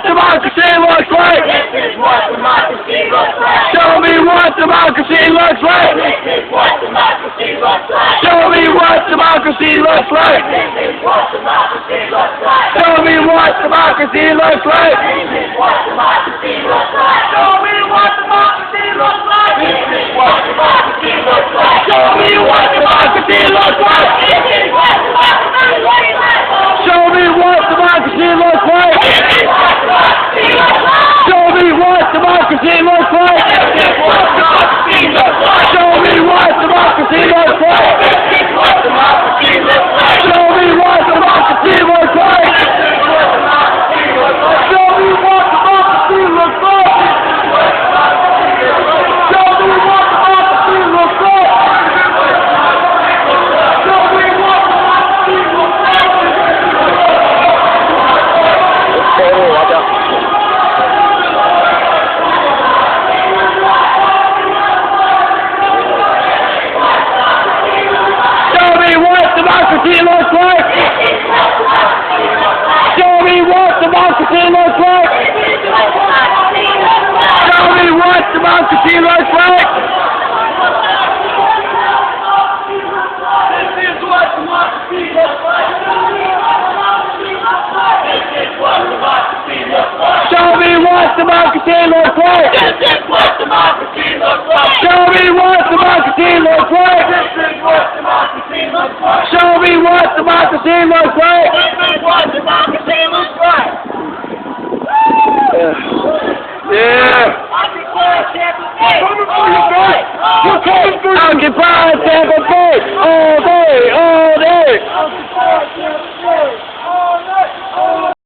democracy looks like. This is what democracy looks like. Show me what democracy looks like. This is what democracy looks like. Show me what democracy looks like. This is what democracy looks like. Show me what democracy looks like. This is what democracy looks like. Show me what democracy looks like. This is what democracy looks like. Show me what democracy looks like. This is what democracy looks like. Show me what democracy looks like. This is what democracy looks like. Show me what democracy looks like. This is what democracy looks like. Show me what democracy looks like. This is what democracy looks like. Show me what democracy looks like. Show me what democracy looks like. Show me what democracy looks like. Show me what democracy looks like. Show me what democracy looks like. Show me what democracy looks like. Show me what democracy looks like. This is what democracy looks like. Show me what democracy looks like. This is what democracy looks like. Show me what democracy looks like. This is what democracy looks like. Show me what democracy looks like. This is what democracy looks like. Yeah. Occupy Tampa Bay all day, all day.